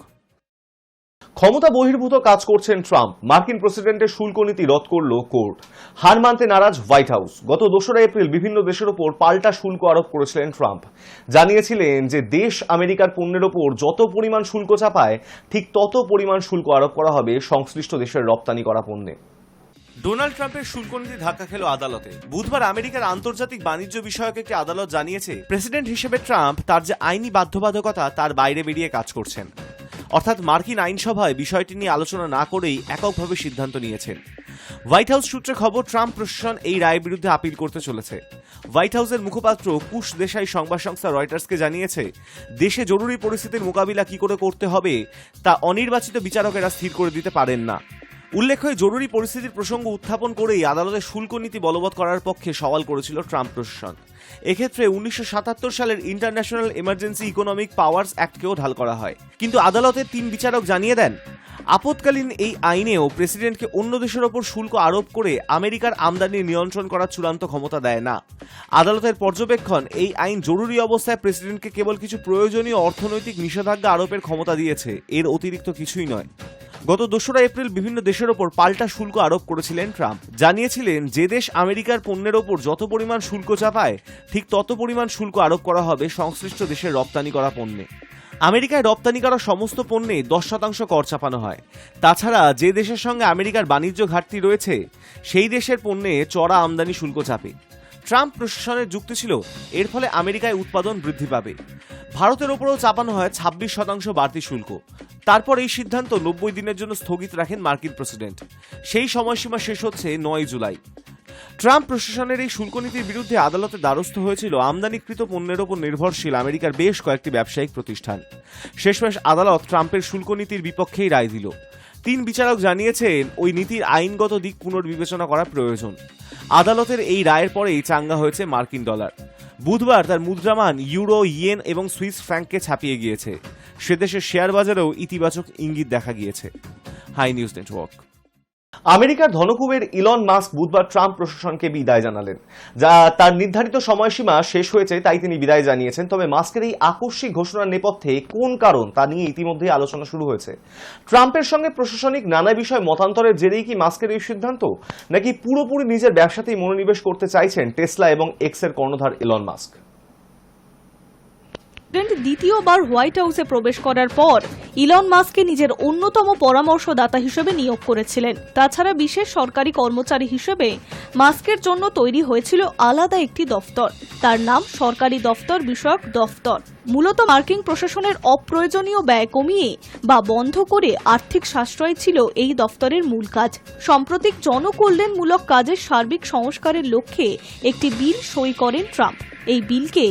ক্ষমতা বহির্ভূত কাজ করছেন ট্রাম্প। মার্কিন প্রেসিডেন্টের শুল্ক নীতি রদ করল কোর্ট। হার মানতে নারাজ হোয়াইট হাউস। গত 2রা এপ্রিল বিভিন্ন দেশের ওপর পাল্টা শুল্ক আরোপ করেছিলেন ট্রাম্প। জানিয়েছিলেন যে দেশ আমেরিকার পণ্যের ওপর যত পরিমাণ শুল্ক চাপায় ঠিক তত পরিমাণ শুল্ক আরোপ করা হবে সংশ্লিষ্ট দেশের রপ্তানি করা পণ্যে। ডোনাল্ড ট্রাম্পের শুল্ক নীতি ধাক্কা খেল আদালতে। বুধবার আমেরিকার আন্তর্জাতিক বাণিজ্য বিষয়ক একটি আদালত জানিয়েছে প্রেসিডেন্ট হিসেবে ট্রাম্প তার যে আইনি বাধ্যবাধকতা তার বাইরে বেরিয়ে কাজ করছেন। অর্থাৎ মার্কিন আইনসভায় বিষয়টি নিয়ে আলোচনা না করেই এককভাবে সিদ্ধান্ত নিয়েছেন। হোয়াইট হাউস সূত্রে খবর, ট্রাম্প প্রশাসন এই রায়ের বিরুদ্ধে আপিল করতে চলেছে। হোয়াইট হাউসের মুখপাত্র কুশ দেশাই সংবাদ সংস্থা রয়টার্সকে জানিয়েছে দেশে জরুরি পরিস্থিতির মোকাবিলা কি করে করতে হবে তা অনির্বাচিত বিচারকেরা স্থির করে দিতে পারেন না। উল্লেখ্য, জরুরি পরিস্থিতির প্রসঙ্গ উত্থাপন করেই আদালতের শুল্ক নীতি বলবৎ করার পক্ষে সওয়াল করেছিল ট্রাম্প প্রশাসন। এক্ষেত্রে 1977 সালের ইন্টারন্যাশনাল এমার্জেন্সি ইকোনমিক পাওয়ার্স অ্যাক্টকেও ঢাল করা হয়। কিন্তু আদালতের 3 বিচারক জানিয়ে দেন আপৎকালীন এই আইনেও প্রেসিডেন্টকে অন্য দেশের ওপর শুল্ক আরোপ করে আমেরিকার আমদানি নিয়ন্ত্রণ করার চূড়ান্ত ক্ষমতা দেয় না। আদালতের পর্যবেক্ষণ, এই আইন জরুরি অবস্থায় প্রেসিডেন্টকে কেবল কিছু প্রয়োজনীয় অর্থনৈতিক নিষেধাজ্ঞা আরোপের ক্ষমতা দিয়েছে, এর অতিরিক্ত কিছুই নয়। গত 2রা এপ্রিল বিভিন্ন দেশের ওপর পাল্টা শুল্ক আরোপ করেছিলেন ট্রাম্প। জানিয়েছিলেন যে দেশ আমেরিকার পণ্যের ওপর যত পরিমাণ শুল্ক চাপায় ঠিক তত পরিমাণ শুল্ক আরোপ করা হবে সংশ্লিষ্ট দেশের রপ্তানি করা পণ্যে। আমেরিকায় রপ্তানি করা সমস্ত পণ্যে 10% কর চাপানো হয়। তাছাড়া যে দেশের সঙ্গে আমেরিকার বাণিজ্য ঘাটতি রয়েছে সেই দেশের পণ্যে চড়া আমদানি শুল্ক চাপে। ট্রাম্প প্রশাসনের যুক্তি ছিল এর ফলে আমেরিকায় উৎপাদন বৃদ্ধি পাবে। ভারতের ওপরেও চাপানো হয় 26% বাড়তি শুল্ক। তারপর এই সিদ্ধান্ত 90 দিনের জন্য স্থগিত রাখেন মার্কিন প্রেসিডেন্ট। সেই সময়সীমা শেষ হচ্ছে 9 জুলাই। ট্রাম্প প্রশাসনের এই শুল্ক নীতির বিরুদ্ধে আদালতে দ্বারস্থ হয়েছিল আমদানিকৃত পণ্যের ওপর নির্ভরশীল আমেরিকার বেশ কয়েকটি ব্যবসায়িক প্রতিষ্ঠান। শেষমেশ আদালত ট্রাম্পের শুল্ক নীতির বিপক্ষেই রায় দিল। 3 বিচারক জানিয়েছেন ওই নীতির আইনগত দিক পুনর্বিবেচনা করা প্রয়োজন। আদালতের এই রায়ের পরেই চাঙ্গা হয়েছে মার্কিন ডলার। বুধবার তার মুদ্রামান ইউরো, ইয়েন এবং সুইস ফ্র্যাঙ্ককে ছাপিয়ে গিয়েছে। সেদেশের শেয়ার বাজারেও ইতিবাচক ইঙ্গিত দেখা গিয়েছে। Hi News Network. আমেরিকার ধনকুবের ইলন মাস্ক বুধবার ট্রাম্প প্রশাসনকে বিদায় জানালেন। যা তার নির্ধারিত সময়সীমা শেষ হয়েছে তাই তিনি বিদায় জানিয়েছেন। তবে মাস্কের এই আকস্মিক ঘোষণার নেপথ্যে কোন কারণ তা নিয়ে ইতিমধ্যেই আলোচনা শুরু হয়েছে। ট্রাম্পের সঙ্গে প্রশাসনিক নানা বিষয় মতান্তরের জেরেই কি মাস্কের এই সিদ্ধান্ত, নাকি পুরোপুরি নিজের ব্যবসাতেই মনোনিবেশ করতে চাইছেন টেসলা এবং এক্সের কর্ণধার ইলন মাস্ক? দ্বিতীয়বার হোয়াইট হাউসে প্রবেশ করার পর ইলন মাস্ককে নিজের অন্যতম পরামর্শদাতা হিসেবে নিয়োগ করেছিলেন। তাছাড়া বিশেষ সরকারি কর্মচারী হিসেবে মাস্কের জন্য তৈরি হয়েছিল আলাদা একটি দফতর, তার নাম সরকারি দফতর বিষয়ক দফতর। মূলত মার্কিন প্রশাসনের অপ্রয়োজনীয় ব্যয় কমিয়ে বা বন্ধ করে আর্থিক সাশ্রয় ছিল এই দফতরের মূল কাজ। সাম্প্রতিক জনকল্যাণমূলক কাজের সার্বিক সংস্কারের লক্ষ্যে একটি বিল সই করেন ট্রাম্প। এই বিলকে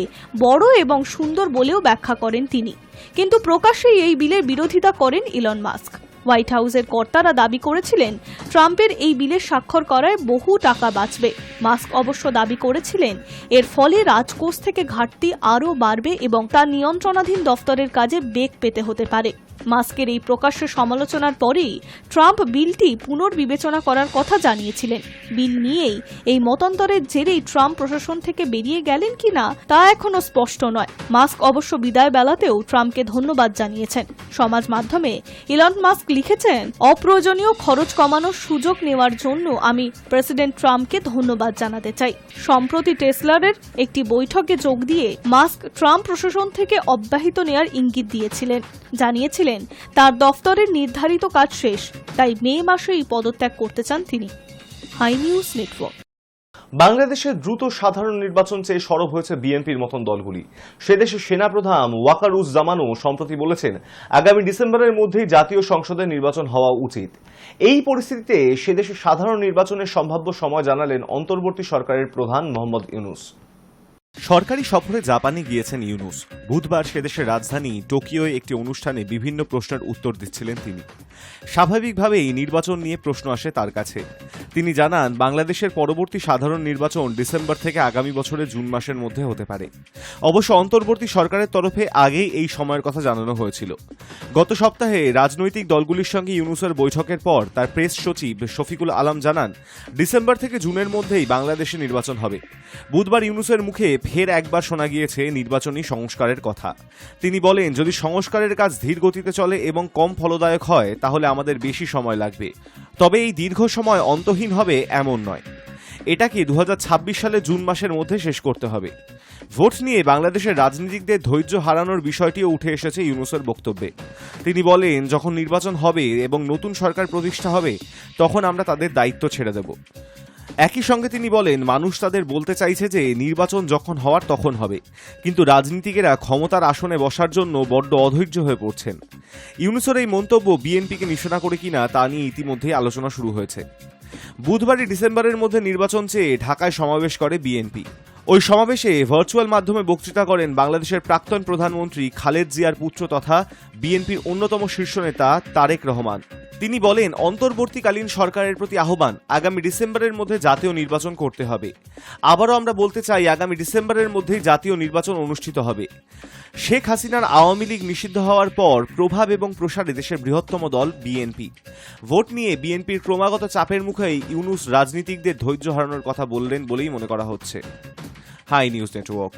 বড় এবং সুন্দর বলেও ব্যাখ্যা করেন তিনি, কিন্তু প্রকাশ্যেই এই বিলের বিরোধিতা করেন ইলন মাস্ক। হোয়াইট হাউসের কর্তারা দাবি করেছিলেন ট্রাম্পের এই বিলের স্বাক্ষর করায় বহু টাকা বাঁচবে। মাস্ক অবশ্য দাবি করেছিলেন এর ফলে রাজকোষ থেকে ঘাটতি আরও বাড়বে এবং তার নিয়ন্ত্রণাধীন দফতরের কাজে বেগ পেতে হতে পারে। মাস্কের এই প্রকাশ্য সমালোচনার পরেই ট্রাম্প বিলটি পুনর্বিবেচনা করার কথা জানিয়েছিলেন। বিল নিয়েই এই মতান্তরের জেরেই ট্রাম্প প্রশাসন থেকে বেরিয়ে গেলেন কিনা তা এখনো স্পষ্ট নয়। মাস্ক অবশ্য বিদায় বেলাতেও ট্রাম্পকে ধন্যবাদ জানিয়েছেন। সমাজ মাধ্যমে ইলন মাস্ক লিখেছেন, অপ্রয়োজনীয় খরচ কমানোর সুযোগ নেওয়ার জন্য আমি প্রেসিডেন্ট ট্রাম্পকে ধন্যবাদ জানাতে চাই। সম্প্রতি টেসলারের একটি বৈঠকে যোগ দিয়ে মাস্ক ট্রাম্প প্রশাসন থেকে অব্যাহতি নেওয়ার ইঙ্গিত দিয়েছিলেন। জানিয়েছিলেন তার দফতরের নির্ধারিত কাজ শেষ, তাই মে মাসেই পদত্যাগ করতে চান তিনি। Hi News Network. বাংলাদেশের দ্রুত সাধারণ নির্বাচন চেয়ে সরব হয়েছে বিএনপির মতন দলগুলি। সেদেশের সেনাপ্রধান ওয়াকারুজ্জামানও সম্প্রতি বলেছেন আগামী ডিসেম্বরের মধ্যেই জাতীয় সংসদের নির্বাচন হওয়া উচিত। এই পরিস্থিতিতে সেদেশে সাধারণ নির্বাচনের সম্ভাব্য সময় জানালেন অন্তর্বর্তী সরকারের প্রধান মোহাম্মদ ইউনূস। সরকারি সফরে জাপানে গিয়েছেন ইউনূস। বুধবার সেদেশের রাজধানী টোকিওয় একটি অনুষ্ঠানে বিভিন্ন প্রশ্নের উত্তর দিচ্ছিলেন তিনি। স্বাভাবিকভাবেই নির্বাচন নিয়ে প্রশ্ন আসে তার কাছে। তিনি জানান বাংলাদেশের পরবর্তী সাধারণ নির্বাচন ডিসেম্বর থেকে আগামী বছরের জুন মাসের মধ্যে হতে পারে। অবশ্য অন্তর্বর্তী সরকারের তরফে আগেই এই সময়ের কথা জানানো হয়েছিল। গত সপ্তাহে রাজনৈতিক দলগুলির সঙ্গে ইউনূসের বৈঠকের পর তার প্রেস সচিব শফিকুল আলম জানান ডিসেম্বর থেকে জুনের মধ্যেই বাংলাদেশে নির্বাচন হবে। বুধবার ইউনূসের মুখে ফের একবার শোনা গিয়েছে নির্বাচনী সংস্কারের কথা। তিনি বলেন, যদি সংস্কারের কাজ ধীর গতিতে চলে এবং কম ফলদায়ক হয় তাহলে আমাদের বেশি সময় লাগবে, তবে এই দীর্ঘ সময় অন্তহীন হবে এমন নয়। এটাকে 2026 সালে জুন মাসের মধ্যে শেষ করতে হবে। ভোট নিয়ে বাংলাদেশের রাজনীতিকদের ধৈর্য হারানোর বিষয়টিও উঠে এসেছে ইউনূসের বক্তব্যে। তিনি বলেন, যখন নির্বাচন হবে এবং নতুন সরকার প্রতিষ্ঠা হবে তখন আমরা তাদের দায়িত্ব ছেড়ে দেব। একই সঙ্গে তিনি বলেন, মানুষ তাদের বলতে চাইছে যে নির্বাচন যখন হওয়ার তখন হবে, কিন্তু রাজনীতিকেরা ক্ষমতার আসনে বসার জন্য বড্ড অধৈর্য হয়ে পড়ছেন। ইউনূসের এই মন্তব্য বিএনপিকে নিশানা করে কিনা তা নিয়ে ইতিমধ্যেই আলোচনা শুরু হয়েছে। বুধবারই ডিসেম্বরের মধ্যে নির্বাচন চেয়ে ঢাকায় সমাবেশ করে বিএনপি। ওই সমাবেশে ভার্চুয়াল মাধ্যমে বক্তৃতা করেন বাংলাদেশের প্রাক্তন প্রধানমন্ত্রী খালেদ জিয়ার পুত্র তথা বিএনপির অন্যতম শীর্ষ নেতা তারেক রহমান। তিনি বলেন, অন্তর্বর্তীকালীন সরকারের প্রতি আহ্বান, আগামী ডিসেম্বরের মধ্যে জাতীয় নির্বাচন করতে হবে। আবারও আমরা বলতে চাই, আগামী ডিসেম্বরের মধ্যেই জাতীয় নির্বাচন অনুষ্ঠিত হবে। শেখ হাসিনার আওয়ামী লীগ নিষিদ্ধ হওয়ার পর প্রভাব এবং প্রসারে দেশের বৃহত্তম দল বিএনপি। ভোট নিয়ে বিএনপির ক্রমাগত চাপের মুখেই ইউনূস রাজনীতিকদের ধৈর্য হারানোর কথা বললেন বলেই মনে করা হচ্ছে। Hi News Network.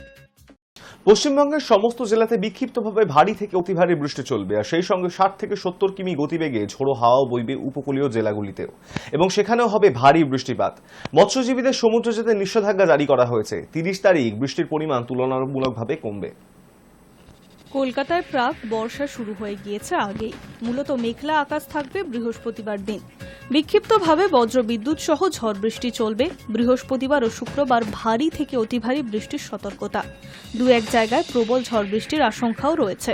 পশ্চিমবঙ্গের সমস্ত জেলাতে বিক্ষিপ্তভাবে ভারী থেকে অতি ভারী বৃষ্টি চলবে, আর সেই সঙ্গে 60 থেকে 70 কিমি গতিবেগে ঝোড়ো হাওয়াও বইবে উপকূলীয় জেলাগুলিতেও, এবং সেখানেও হবে ভারী বৃষ্টিপাত। মৎস্যজীবীদের সমুদ্রে যেতে নিষেধাজ্ঞা জারি করা হয়েছে। 30 তারিখ বৃষ্টির পরিমাণ তুলনামূলকভাবে কমবে। কলকাতায় প্রাক বর্ষা শুরু হয়ে গিয়েছে আগেই। মূলত মেঘলা আকাশ থাকবে বৃহস্পতিবার দিন। বিক্ষিপ্তভাবে বজ্রবিদ্যুৎ সহ ঝড় বৃষ্টি চলবে। বৃহস্পতিবার ও শুক্রবার ভারী থেকে অতি ভারী বৃষ্টির সতর্কতা। 2-1 জায়গায় প্রবল ঝড় বৃষ্টির আশঙ্কাও রয়েছে।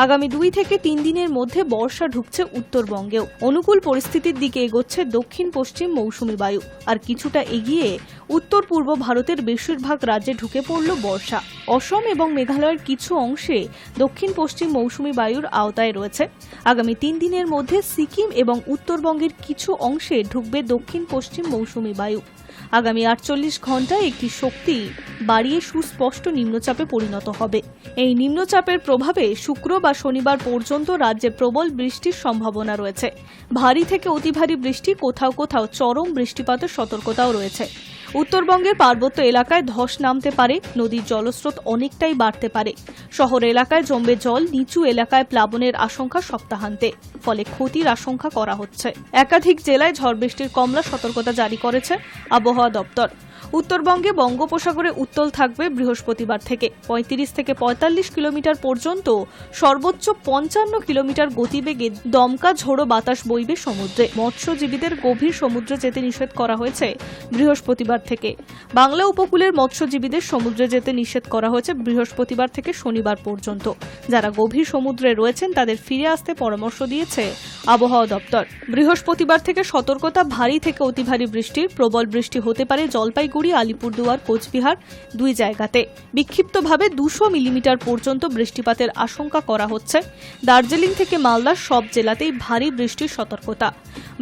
আগামী 2 থেকে 3 দিনের মধ্যে বর্ষা ঢুকছে উত্তরবঙ্গেও। অনুকূল পরিস্থিতির দিকে এগোচ্ছে দক্ষিণ পশ্চিম মৌসুমী বায়ু, আর কিছুটা এগিয়ে উত্তর পূর্ব ভারতের বেশিরভাগ রাজ্যে ঢুকে পড়ল বর্ষা। অসম এবং মেঘালয়ের কিছু অংশে দক্ষিণ পশ্চিম মৌসুমী বায়ুর আওতায় রয়েছে। আগামী 3 দিনের মধ্যে সিকিম এবং উত্তরবঙ্গের কিছু অংশে ঢুকবে দক্ষিণ পশ্চিম মৌসুমী বায়ু। আগামী 48 ঘন্টায় একটি শক্তি বাড়িয়ে সুস্পষ্ট নিম্নচাপে পরিণত হবে। এই নিম্নচাপের প্রভাবে শুক্র বা শনিবার পর্যন্ত রাজ্যে প্রবল বৃষ্টির সম্ভাবনা রয়েছে। ভারী থেকে অতি ভারী বৃষ্টি, কোথাও কোথাও চরম বৃষ্টিপাতের সতর্কতাও রয়েছে। উত্তরবঙ্গের পার্বত্য এলাকায় ধস নামতে পারে, নদীর জলস্রোত অনেকটাই বাড়তে পারে। শহর এলাকায় জমবে জল, নিচু এলাকায় প্লাবনের আশঙ্কা সপ্তাহান্তে, ফলে ক্ষতির আশঙ্কা করা হচ্ছে। একাধিক জেলায় ঝড় বৃষ্টির কমলা সতর্কতা জারি করেছে আবহাওয়া দপ্তর। উত্তরবঙ্গে বঙ্গোপসাগরে উত্তল থাকবে বৃহস্পতিবার থেকে। 35 থেকে 45 কিলোমিটার পর্যন্ত সর্বোচ্চ 55 কিলোমিটার গতিবেগে দমকা ঝোড়ো বাতাস বইবে সমুদ্রে। মৎস্যজীবীদের গভীর সমুদ্রে যেতে নিষেধ করা হয়েছে বৃহস্পতিবার থেকে। বাংলা উপকূলের মৎস্যজীবীদের সমুদ্রে যেতে নিষেধ করা হয়েছে বৃহস্পতিবার থেকে শনিবার পর্যন্ত। যারা গভীর সমুদ্রে রয়েছেন তাদের ফিরে আসতে পরামর্শ দিয়েছে আবহাওয়া দপ্তর। বৃহস্পতিবার থেকে সতর্কতা, ভারী থেকে অতি ভারী বৃষ্টির, প্রবল বৃষ্টি হতে পারে জলপাইগুড়ি, আলিপুরদুয়ার, কোচবিহার 2 জায়গাতে। বিক্ষিপ্তভাবে 200 মিলিমিটার পর্যন্ত বৃষ্টিপাতের আশঙ্কা করা হচ্ছে। দার্জিলিং থেকে মালদার সব জেলাতেই ভারী বৃষ্টির সতর্কতা।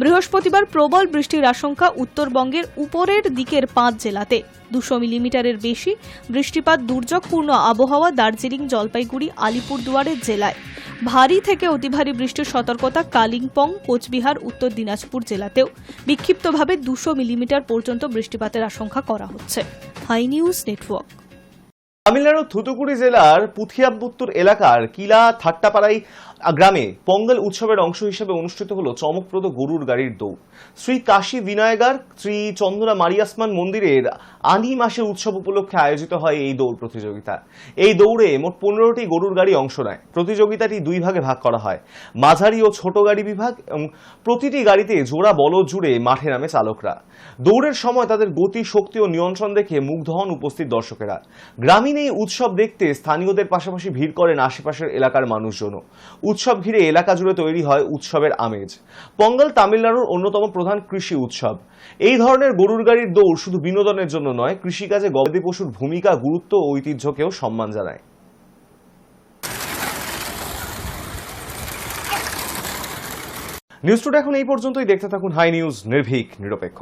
বৃহস্পতিবার প্রবল বৃষ্টির আশঙ্কা উত্তরবঙ্গের উপরের দিকের 5 জেলাতে। 200 মিলিমিটারের বেশি বৃষ্টিপাত, দুর্যোগপূর্ণ আবহাওয়া দার্জিলিং, জলপাইগুড়ি, আলিপুরদুয়ারের জেলায়। ভারী থেকে অতি ভারী বৃষ্টির সতর্কতা কালিম্পং, কোচবিহার, উত্তর দিনাজপুর জেলাতেও। বিক্ষিপ্তভাবে 200 মিলিমিটার পর্যন্ত বৃষ্টিপাতের আশঙ্কা করা হচ্ছে। Hi News Network. তামিলনাড়ুর থুতুকুড়ি জেলার পুথিয়াম্পুত্তুর এলাকার কিলা থাট্টাপাড়াই গ্রামে পঙ্গল উৎসবের অংশ হিসেবে অনুষ্ঠিত হলো চমকপ্রদ গরুর গাড়ির দৌড়। শ্রী কাশী বিনায়গার শ্রী চন্দ্রা মারিয়াসমান মন্দিরের আনি মাসের উৎসব উপলক্ষে আয়োজিত হয় এই দৌড় প্রতিযোগিতা। এই দৌড়ে মোট 15টি গরুর গাড়ি অংশ নেয়। প্রতিযোগিতাটি 2 ভাগে ভাগ করা হয়, মাঝারি ও ছোট গাড়ি বিভাগ, এবং প্রতিটি গাড়িতে জোড়া বলদ জুড়ে মাঠে নামে চালকরা। দৌড়ের সময় তাদের গতি, শক্তি ও নিয়ন্ত্রণ দেখে মুগ্ধ হন উপস্থিত দর্শকেরা। গ্রামীণ এই উৎসব দেখতে স্থানীয়দের পাশাপাশি ভিড় করেন আশেপাশের এলাকার মানুষজনও। উৎসব ঘিরে এলাকা জুড়ে তৈরি হয় উৎসবের আমেজ। পঙ্গল তামিলনাড়ুর অন্যতম প্রধান কৃষি উৎসব। এই ধরনের গরুর গাড়ির দৌড় শুধু বিনোদনের জন্য নয়, কৃষিকাজে গবাদি পশুর ভূমিকা, গুরুত্ব ও ঐতিহ্যকেও সম্মান জানায়। নিউজ টুডে এখন এই পর্যন্তই। দেখতে থাকুন হাই নিউজ, নির্ভীক, নিরপেক্ষ।